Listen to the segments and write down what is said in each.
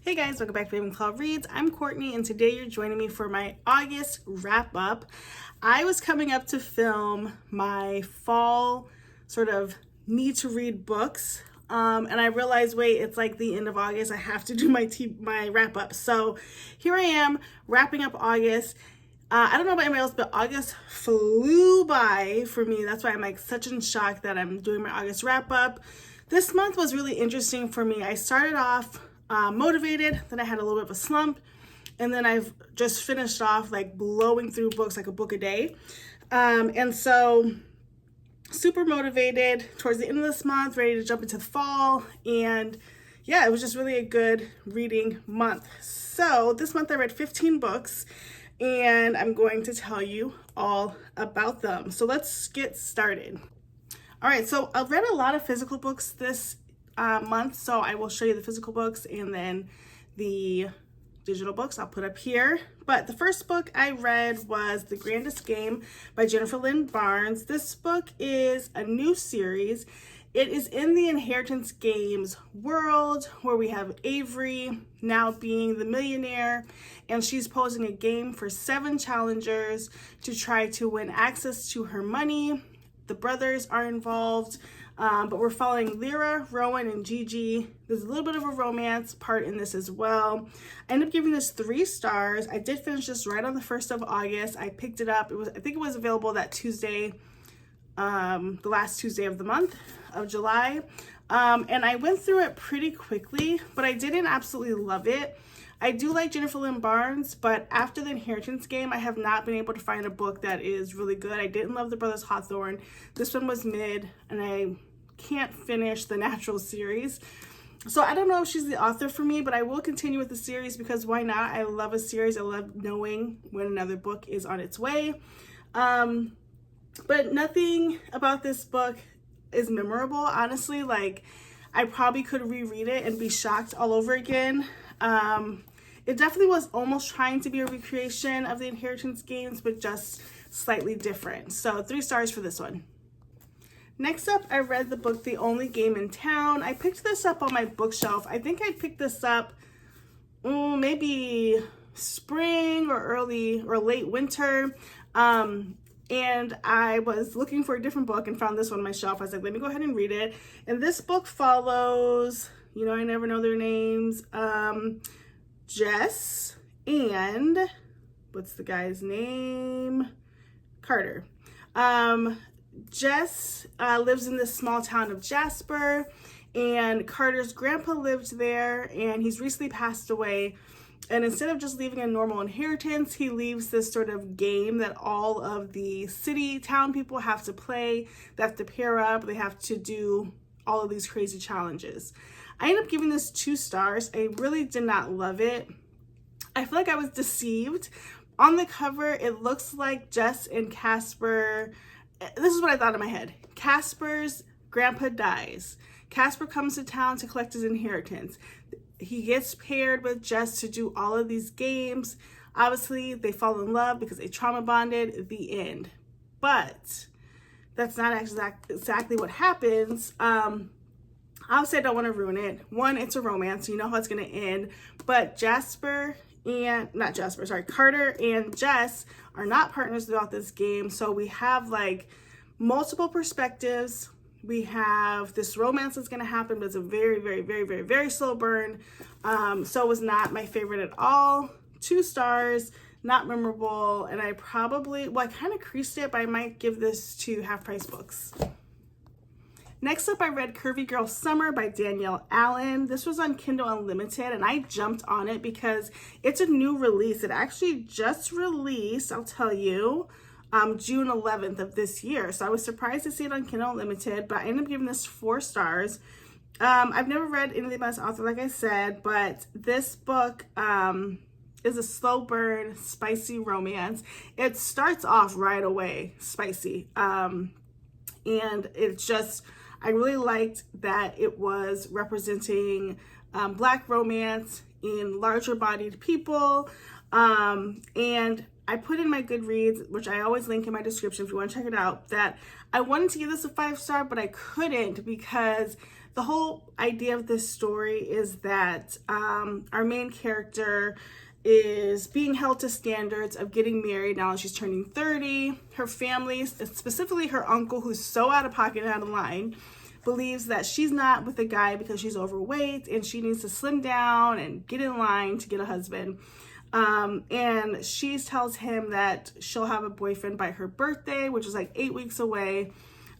Hey guys, welcome back to Bibliophile Reads. I'm Courtney, and today you're joining me for my August wrap up. I was coming up to film my fall sort of need to read books, and I realized, wait, it's like the end of August. I have to do my wrap up. So here I am wrapping up August. I don't know about anybody else, but August flew by for me. That's why I'm like such in shock that I'm doing my August wrap up. This month was really interesting for me. I started off motivated, then I had a little bit of a slump, and then I've just finished off like blowing through books, like a book a day. And so super motivated towards the end of this month, ready to jump into the fall. And yeah, it was just really a good reading month. So this month I read 15 books, and I'm going to tell you all about them. So let's get started. All right, so I've read a lot of physical books this month, so I will show you the physical books and then the digital books I'll put up here. But the first book I read was The Grandest Game by Jennifer Lynn Barnes. This book is a new series. It is in the inheritance games world where we have Avery now being the millionaire, and she's posing a game for 7 challengers to try to win access to her money. The brothers are involved, but we're following Lyra, Rowan, and Gigi. There's a little bit of a romance part in this as well. I ended up giving this 3 stars. I did finish this right on the 1st of August. I picked it up. I think it was available that Tuesday, the last Tuesday of the month of July. And I went through it pretty quickly, but I didn't absolutely love it. I do like Jennifer Lynn Barnes, but after the inheritance game, I have not been able to find a book that is really good. I didn't love The Brothers Hawthorne. This one was mid, and I can't finish the Natural series. So I don't know if she's the author for me, but I will continue with the series because why not? I love a series. I love knowing when another book is on its way. But nothing about this book is memorable, honestly. Like, I probably could reread it and be shocked all over again. It definitely was almost trying to be a recreation of the inheritance games, but just slightly different. So 3 stars for this one. Next up, I read the book The Only Game in Town. I picked this up on my bookshelf. I think I picked this up maybe spring or early or late winter. And I was looking for a different book and found this one on my shelf. I was like, let me go ahead and read it. And this book follows, I never know their names, Jess and what's the guy's name? Carter. Jess lives in this small town of Jasper, and Carter's grandpa lived there, and he's recently passed away. And instead of just leaving a normal inheritance, he leaves this sort of game that all of the town people have to play. They have to pair up. They have to do all of these crazy challenges. I ended up giving this 2 stars. I really did not love it. I feel like I was deceived. On the cover, it looks like Jess and Casper. This is what I thought in my head. Casper's grandpa dies. Casper comes to town to collect his inheritance. He gets paired with Jess to do all of these games. Obviously, they fall in love because they trauma bonded. The end. But that's not exactly what happens. Obviously, I don't want to ruin it. One, it's a romance. You know how it's going to end. But Carter and Jess are not partners throughout this game. So we have like multiple perspectives. We have this romance that's going to happen, but it's a very, very, very, very, very slow burn. So it was not my favorite at all. 2 stars, not memorable. And I kind of creased it, but I might give this to Half Price Books. Next up, I read Curvy Girl Summer by Danielle Allen. This was on Kindle Unlimited, and I jumped on it because it's a new release. It actually just released, I'll tell you, June 11th of this year. So I was surprised to see it on Kindle Unlimited, but I ended up giving this 4 stars. I've never read anything by this author, like I said, but this book is a slow burn, spicy romance. It starts off right away spicy. And it's just, I really liked that it was representing Black romance in larger bodied people. And I put in my Goodreads, which I always link in my description if you want to check it out, that I wanted to give this a 5 star, but I couldn't because the whole idea of this story is that our main character is being held to standards of getting married now that she's turning 30. Her family, specifically her uncle, who's so out of pocket and out of line, believes that she's not with a guy because she's overweight and she needs to slim down and get in line to get a husband. And she tells him that she'll have a boyfriend by her birthday, which is like 8 weeks away.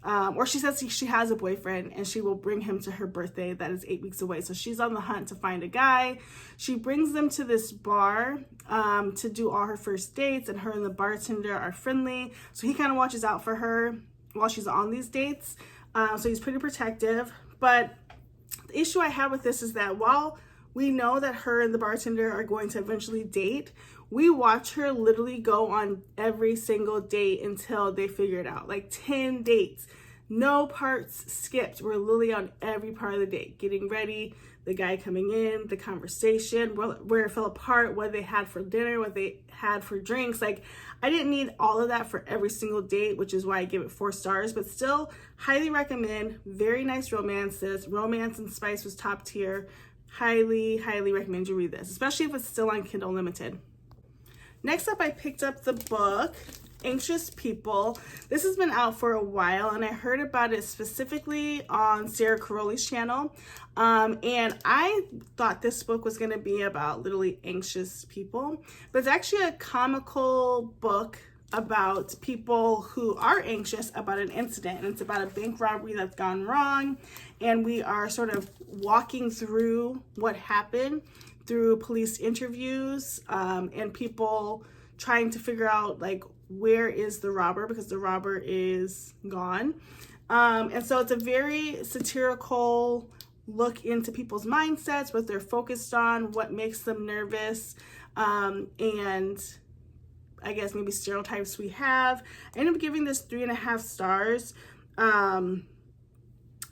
Or she says she has a boyfriend and she will bring him to her birthday that is 8 weeks away. So she's on the hunt to find a guy. She brings them to this bar to do all her first dates, and her and the bartender are friendly. So he kind of watches out for her while she's on these dates. So he's pretty protective. But the issue I have with this is that while we know that her and the bartender are going to eventually date, we watch her literally go on every single date until they figure it out. Like 10 dates, no parts skipped. We're literally on every part of the date, getting ready, the guy coming in, the conversation, where it fell apart, what they had for dinner, what they had for drinks. Like, I didn't need all of that for every single date, which is why I give it 4 stars, but still highly recommend. Very nice romances. Romance and Spice was top tier. Highly, highly recommend you read this, especially if it's still on Kindle Unlimited. Next up, I picked up the book, Anxious People. This has been out for a while, and I heard about it specifically on Sarah Caroli's channel. And I thought this book was going to be about literally anxious people, but it's actually a comical book about people who are anxious about an incident. And it's about a bank robbery that's gone wrong, and we are sort of walking through what happened through police interviews and people trying to figure out, like, where is the robber, because the robber is gone. And so it's a very satirical look into people's mindsets, what they're focused on, what makes them nervous, and I guess maybe stereotypes we have. I ended up giving this 3.5 stars.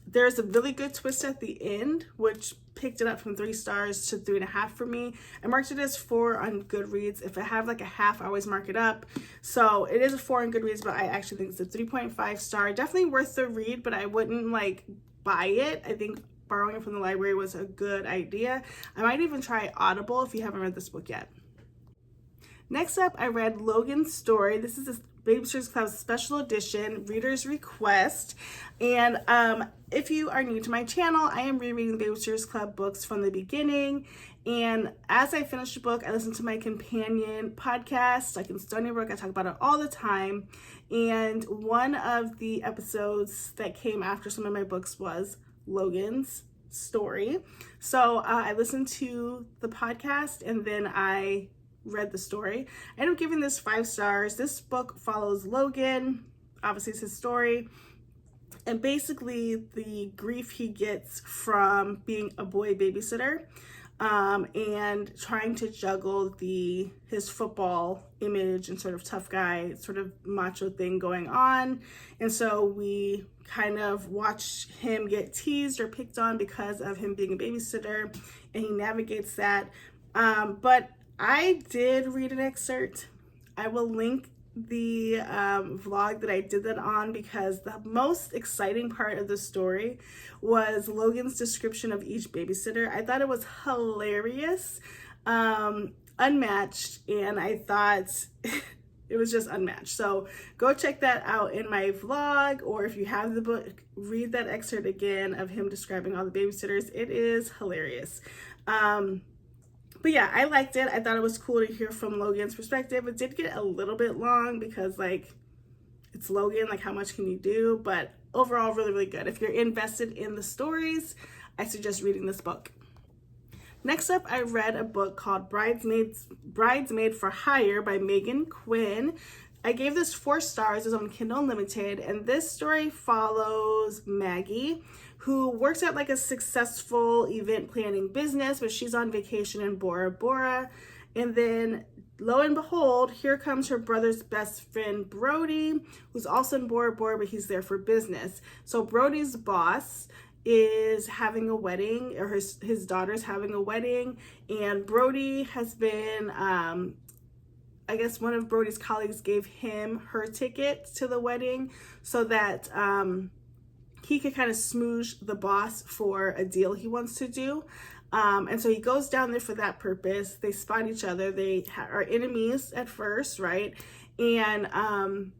There's a really good twist at the end, which picked it up from 3 stars to 3.5 for me. I marked it as 4 on Goodreads. If I have like a half, I always mark it up. So it is a 4 on Goodreads, but I actually think it's a 3.5 star. Definitely worth the read, but I wouldn't like buy it. I think borrowing it from the library was a good idea. I might even try Audible if you haven't read this book yet. Next up, I read Logans Story. This is a Babysitters Club special edition, reader's request. And if you are new to my channel, I am rereading the Babysitters Club books from the beginning. And as I finish the book, I listen to my companion podcast, like in Stony Brook. I talk about it all the time. And one of the episodes that came after some of my books was Logans Story. So I listened to the podcast and then I read the story. I ended up giving this 5 stars. This book follows Logan. Obviously, it's his story. And basically the grief he gets from being a boy babysitter and trying to juggle his football image and sort of tough guy, sort of macho thing going on. And so we kind of watch him get teased or picked on because of him being a babysitter, and he navigates that. But I did read an excerpt. I will link the vlog that I did that on, because the most exciting part of the story was Logan's description of each babysitter. I thought it was hilarious, unmatched, and I thought it was just unmatched. So go check that out in my vlog, or if you have the book, read that excerpt again of him describing all the babysitters. It is hilarious. But yeah, I liked it. I thought it was cool to hear from Logan's perspective. It did get a little bit long because, like, it's Logan, like, how much can you do? But overall, really, really good. If you're invested in the stories, I suggest reading this book. Next up, I read a book called Bridesma For Hire by Megan Quinn. I gave this 4 stars. It's on Kindle Unlimited, and this story follows Maggie, who works at like a successful event planning business, but she's on vacation in Bora Bora. And then lo and behold, here comes her brother's best friend, Brody, who's also in Bora Bora, but he's there for business. So Brody's boss is having a wedding, or his daughter's having a wedding, and Brody has been, I guess one of Brody's colleagues gave him her ticket to the wedding so that he could kind of smooch the boss for a deal he wants to do. And so he goes down there for that purpose. They spot each other. They are enemies at first, right? And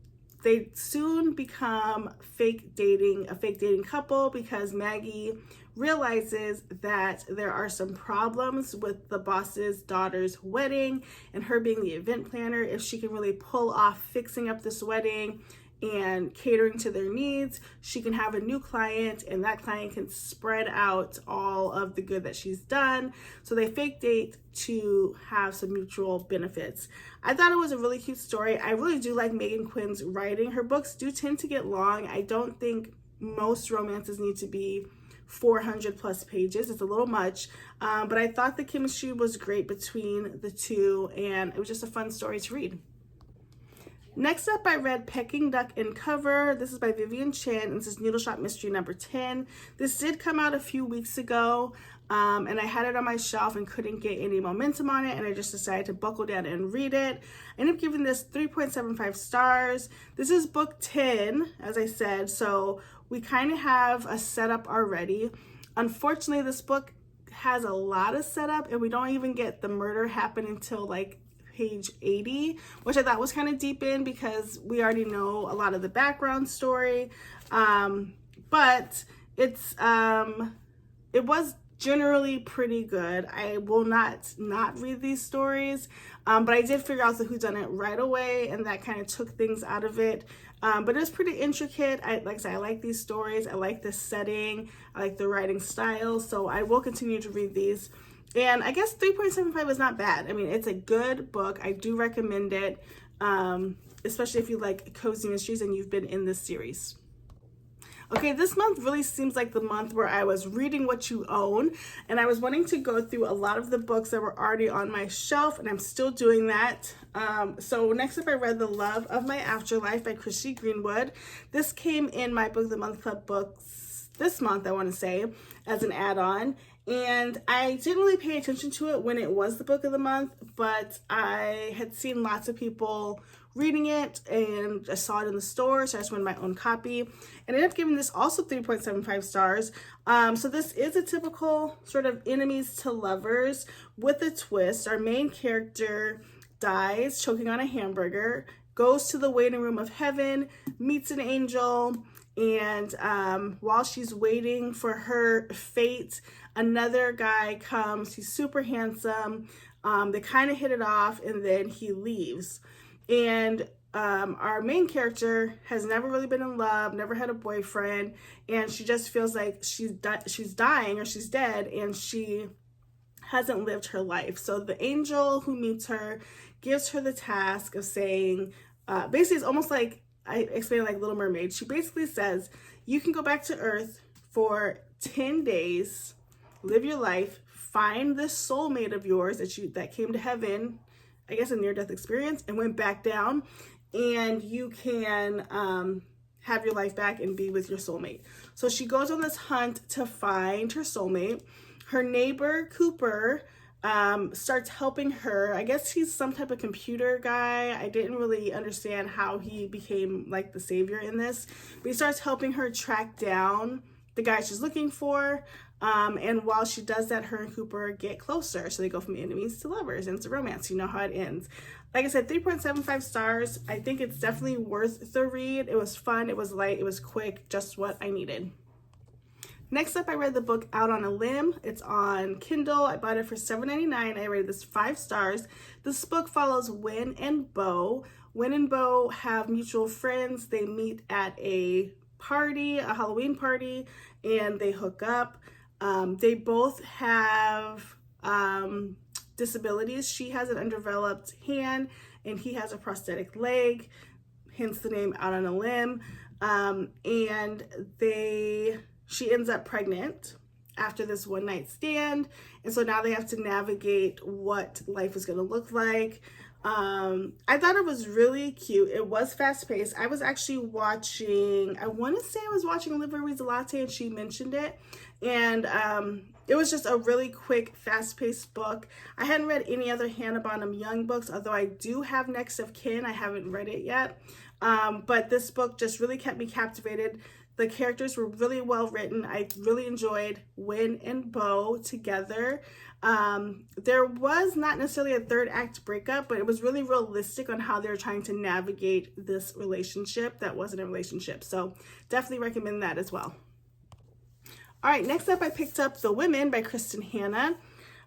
they soon become a fake dating couple because Maggie realizes that there are some problems with the boss's daughter's wedding and her being the event planner. If she can really pull off fixing up this wedding and catering to their needs, she can have a new client, and that client can spread out all of the good that she's done. So they fake date to have some mutual benefits. I thought it was a really cute story. I really do like Megan Quinn's writing. Her books do tend to get long. I don't think most romances need to be 400 plus pages. It's a little much, but I thought the chemistry was great between the two, and it was just a fun story to read. Next up, I read Peking Duck in Cover. This is by Vivian Chen, and this is Needle Shop Mystery number 10. This did come out a few weeks ago, and I had it on my shelf and couldn't get any momentum on it, and I just decided to buckle down and read it. I ended up giving this 3.75 stars. This is book 10, as I said, so we kind of have a setup already. Unfortunately, this book has a lot of setup, and we don't even get the murder happen until like page 80, which I thought was kind of deep in because we already know a lot of the background story. But it was generally pretty good. I will not read these stories, but I did figure out the whodunit right away, and that kind of took things out of it. But it was pretty intricate. Like I said, I like these stories. I like the setting. I like the writing style. So I will continue to read these. And I guess 3.75 is not bad. I mean, it's a good book. I do recommend it, especially if you like cozy mysteries and you've been in this series. Okay, this month really seems like the month where I was reading what you own, and I was wanting to go through a lot of the books that were already on my shelf, and I'm still doing that. So next up, I read The Love of My Afterlife by Christy Greenwood. This came in my Book of the Month Club books this month, I want to say, as an add-on. And I didn't really pay attention to it when it was the book of the month, but I had seen lots of people reading it and I saw it in the store, so I just wanted my own copy. And I ended up giving this also 3.75 stars. So this is a typical sort of enemies to lovers with a twist. Our main character dies choking on a hamburger, goes to the waiting room of heaven, meets an angel, and while she's waiting for her fate, another guy comes. He's super handsome. They kind of hit it off, and then he leaves. And our main character has never really been in love, never had a boyfriend, and she just feels like she's dying or she's dead, and she hasn't lived her life. So the angel who meets her gives her the task of saying, basically it's almost like, I explained like Little Mermaid. She basically says, you can go back to Earth for 10 days, live your life, find this soulmate of yours that came to heaven, I guess a near-death experience, and went back down, and you can have your life back and be with your soulmate. So she goes on this hunt to find her soulmate. Her neighbor, Cooper, starts helping her. I guess he's some type of computer guy. I didn't really understand how he became like the savior in this, but he starts helping her track down the guy she's looking for. And while she does that, her and Cooper get closer. So they go from enemies to lovers, and it's a romance. You know how it ends. Like I said, 3.75 stars. I think it's definitely worth the read. It was fun. It was light. It was quick. Just what I needed. Next up, I read the book Out on a Limb. It's on Kindle. I bought it for $7.99. I rated this 5 stars. This book follows Win and Bo. Win and Bo have mutual friends. They meet at a party, a Halloween party, and they hook up. They both have disabilities. She has an undeveloped hand, and he has a prosthetic leg, hence the name Out on a Limb. And she ends up pregnant after this one-night stand, and so now they have to navigate what life is going to look like. I thought it was really cute. It was fast-paced. I was actually watching, I want to say I was watching Olivia Reads a Latte, and she mentioned it, and it was just a really quick, fast-paced book. I hadn't read any other Hannah Bonham Young books, although I do have Next of Kin. I haven't read it yet, but this book just really kept me captivated. The characters were really well written. I really enjoyed Win and Bo together. There was not necessarily a third act breakup, but it was really realistic on how they were trying to navigate this relationship that wasn't a relationship. So definitely recommend that as well. All right, next up I picked up The Women by Kristen Hanna.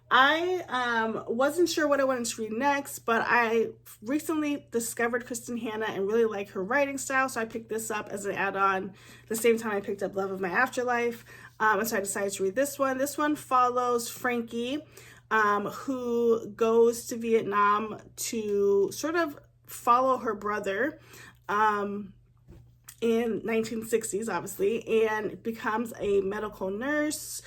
I wasn't sure what I wanted to read next, but I recently discovered Kristen Hanna and really like her writing style, so I picked this up as an add-on the same time I picked up Love of My Afterlife, and so I decided to read this one. This one follows Frankie, who goes to Vietnam to sort of follow her brother in 1960s, obviously, and becomes a medical nurse.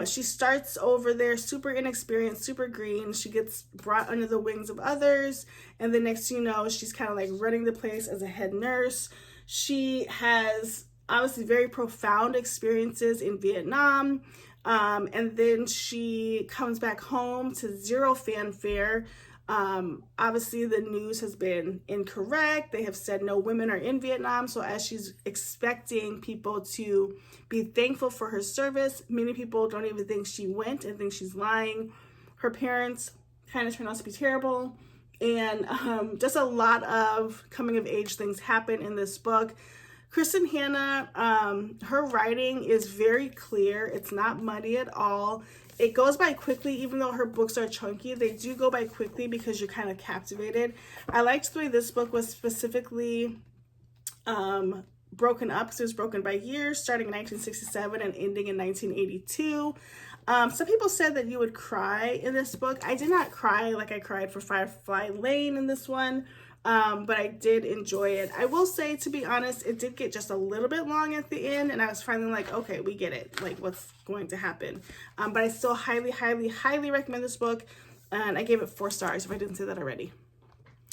She starts over there super inexperienced, super green. She gets brought under the wings of others, and the next thing you know, she's kind of like running the place as a head nurse. She has obviously very profound experiences in Vietnam, and then she comes back home to zero fanfare. Obviously the news has been incorrect. They have said no women are in Vietnam. So as she's expecting people to be thankful for her service, many people don't even think she went and think she's lying. Her parents kind of turn out to be terrible. And just a lot of coming of age things happen in this book. Kristen Hanna, her writing is very clear. It's not muddy at all. It goes by quickly, even though her books are chunky. They do go by quickly because you're kind of captivated. I liked the way this book was specifically broken up, because it was broken by years, starting in 1967 and ending in 1982. Some people said that you would cry in this book. I did not cry like I cried for Firefly Lane in this one, but I did enjoy it. I will say, to be honest, it did get just a little bit long at the end, and I was finally like, okay, we get it, like what's going to happen. But I still highly, highly, highly recommend this book, and I gave it 4 stars if I didn't say that already.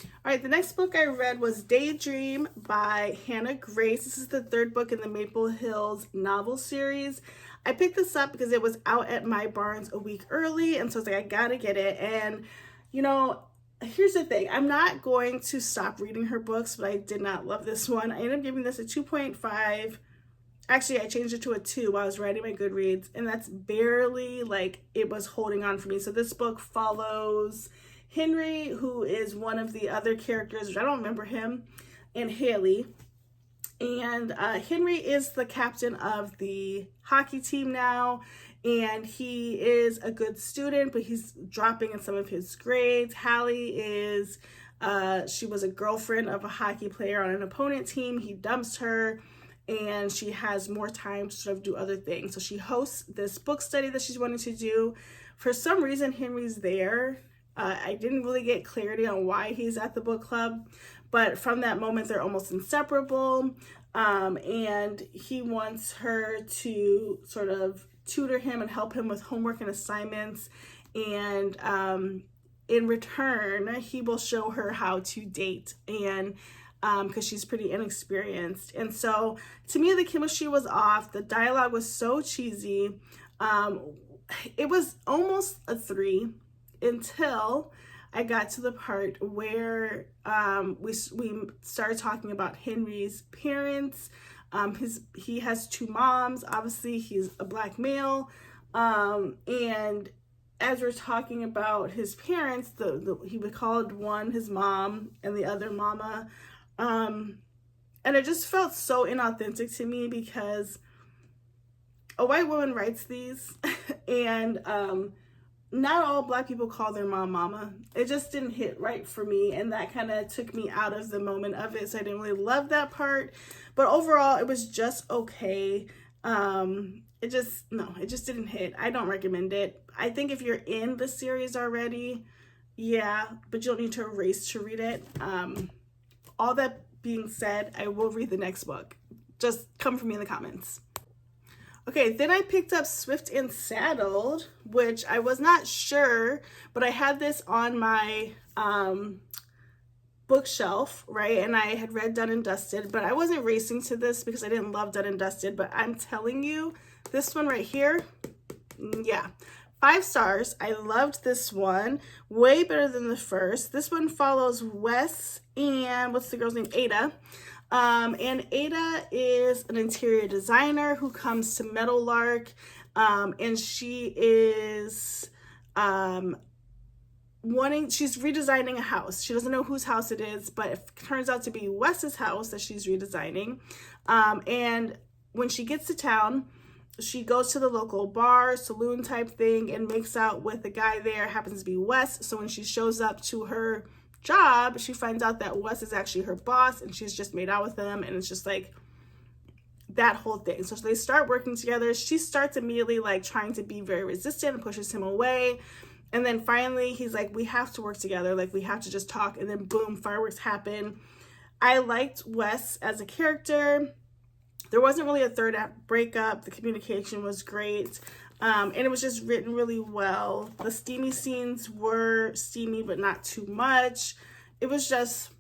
All right, the next book I read was Daydream by Hannah Grace. This is the 3rd book in the Maple Hills novel series. I picked this up because it was out at my Barnes a week early, and so I was like, I gotta get it. And you know, here's the thing, I'm not going to stop reading her books, but I did not love this one. I ended up giving this a 2.5. Actually, I changed it to a 2 while I was writing my Goodreads, and that's barely like it was holding on for me. So this book follows Henry, who is one of the other characters, which I don't remember him, and Haley. And Henry is the captain of the hockey team now, and he is a good student, but he's dropping in some of his grades. Hallie is, she was a girlfriend of a hockey player on an opponent team. He dumps her, and she has more time to sort of do other things. So she hosts this book study that she's wanting to do. For some reason, Henry's there. I didn't really get clarity on why he's at the book club, but from that moment, they're almost inseparable. And he wants her to sort of tutor him and help him with homework and assignments. And in return, he will show her how to date, and because she's pretty inexperienced. And so to me, the chemistry was off. The dialogue was so cheesy. It was almost a 3 until I got to the part where we started talking about Henry's parents. He has 2 moms. Obviously, he's a Black male. And as we're talking about his parents, he would call one his mom and the other mama. And it just felt so inauthentic to me, because a white woman writes these and not all Black people call their mom mama. It just didn't hit right for me, and that kind of took me out of the moment of it, so I didn't really love that part. But overall, it was just okay. It just didn't hit. I don't recommend it. I think if you're in the series already, yeah, but you don't need to erase to read it. All that being said, I will read the next book. Just come for me in the comments. Okay, then I picked up Swift and Saddled, which I was not sure, but I had this on my bookshelf, right? And I had read Done and Dusted, but I wasn't racing to this because I didn't love Done and Dusted. But I'm telling you, this one right here, yeah, 5 stars. I loved this one. Way better than the first. This one follows Wes and what's the girl's name? Ada. And Ada is an interior designer who comes to Meadowlark, and she is she's redesigning a house. She doesn't know whose house it is, but it turns out to be Wes's house that she's redesigning. And when she gets to town, she goes to the local bar, saloon type thing, and makes out with the guy there, happens to be Wes. So when she shows up to her job, she finds out that Wes is actually her boss, and she's just made out with him, and it's just like that whole thing. So they start working together. She starts immediately like trying to be very resistant and pushes him away. And then finally he's like, we have to work together. Like, we have to just talk. And then boom, fireworks happen. I liked Wes as a character. There wasn't really a third act breakup. The communication was great. And it was just written really well. The steamy scenes were steamy, but not too much. It was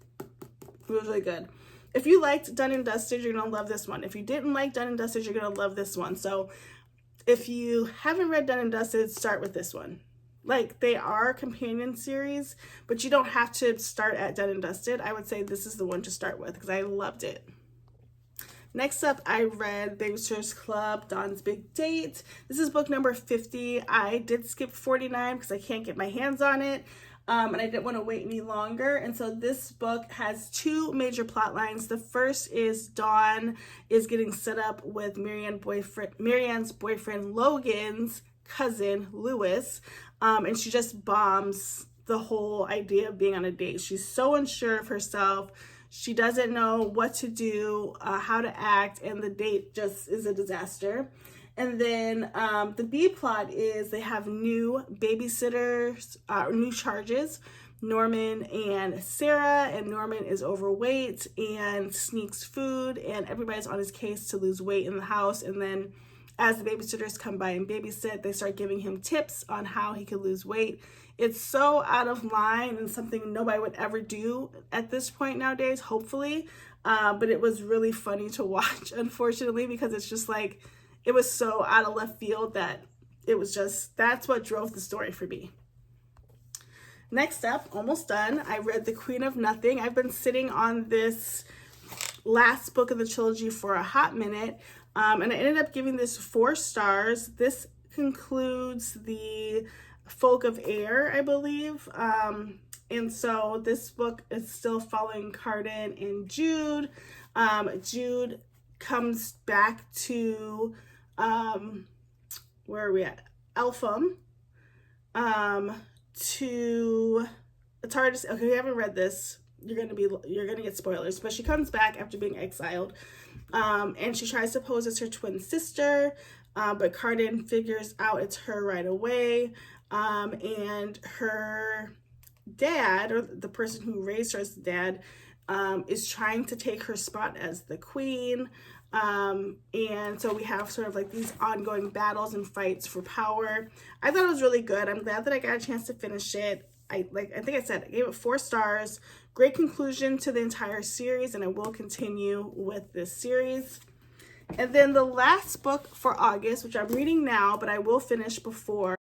really good. If you liked Done and Dusted, you're going to love this one. If you didn't like Done and Dusted, you're going to love this one. So if you haven't read Done and Dusted, start with this one. Like, they are companion series, but you don't have to start at Done and Dusted. I would say this is the one to start with because I loved it. Next up, I read Babysitter's Club, Dawn's Big Date. This is book number 50. I did skip 49 because I can't get my hands on it, and I didn't want to wait any longer. And so this book has two major plot lines. The first is Dawn is getting set up with Marianne's boyfriend Logan's cousin, Lewis, and she just bombs the whole idea of being on a date. She's so unsure of herself. She doesn't know what to do, how to act, and the date just is a disaster. And then the B plot is they have new babysitters, new charges, Norman and Sarah, and Norman is overweight and sneaks food, and everybody's on his case to lose weight in the house. And then as the babysitters come by and babysit, they start giving him tips on how he could lose weight. It's so out of line and something nobody would ever do at this point nowadays, hopefully. But it was really funny to watch, unfortunately, because it's just like, it was so out of left field that it was just, that's what drove the story for me. Next up, almost done, I read The Queen of Nothing. I've been sitting on this last book of the trilogy for a hot minute, and I ended up giving this 4 stars. This concludes the Folk of Air, I believe. And so this book is still following Carden and Jude. Jude comes back to, where are we at? Elpham. It's hard to say. Okay, if you haven't read this, you're gonna get spoilers. But she comes back after being exiled, and she tries to pose as her twin sister, but Carden figures out it's her right away. And her dad, or the person who raised her as dad, is trying to take her spot as the queen. And so we have sort of like these ongoing battles and fights for power. I thought it was really good. I'm glad that I got a chance to finish it. I think I said I gave it 4 stars. Great conclusion to the entire series, and I will continue with this series. And then the last book for August, which I'm reading now, but I will finish before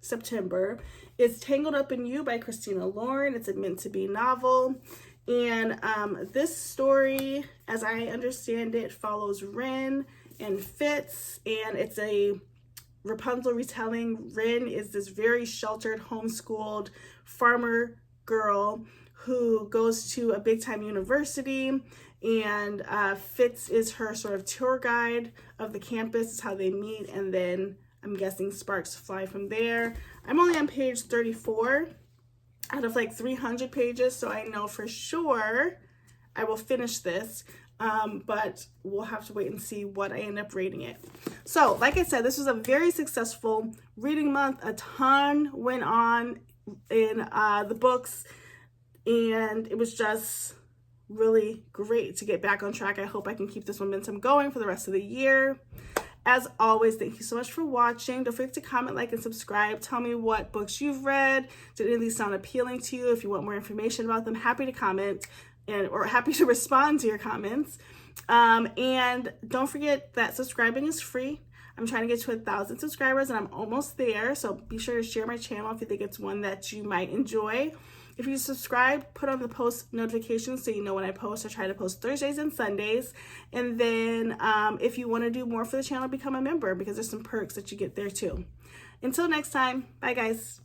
September is Tangled Up in You by Christina Lauren. It's a meant to be novel, and this story, as I understand it, follows Ren and Fitz, and it's a Rapunzel retelling. Ren is this very sheltered, homeschooled farmer girl who goes to a big time university, and Fitz is her sort of tour guide of the campus. It's how they meet, and then I'm guessing sparks fly from there. I'm only on page 34 out of like 300 pages, so I know for sure I will finish this, but we'll have to wait and see what I end up rating it. So, like I said, this was a very successful reading month. A ton went on in the books, and it was just really great to get back on track. I hope I can keep this momentum going for the rest of the year. As always, thank you so much for watching. Don't forget to comment, like, and subscribe. Tell me what books you've read. Did any of these sound appealing to you? If you want more information about them, happy to comment or happy to respond to your comments. And don't forget that subscribing is free. I'm trying to get to 1,000 subscribers and I'm almost there. So be sure to share my channel if you think it's one that you might enjoy. If you subscribe, put on the post notifications so you know when I post. I try to post Thursdays and Sundays. And then if you want to do more for the channel, become a member because there's some perks that you get there too. Until next time, bye guys.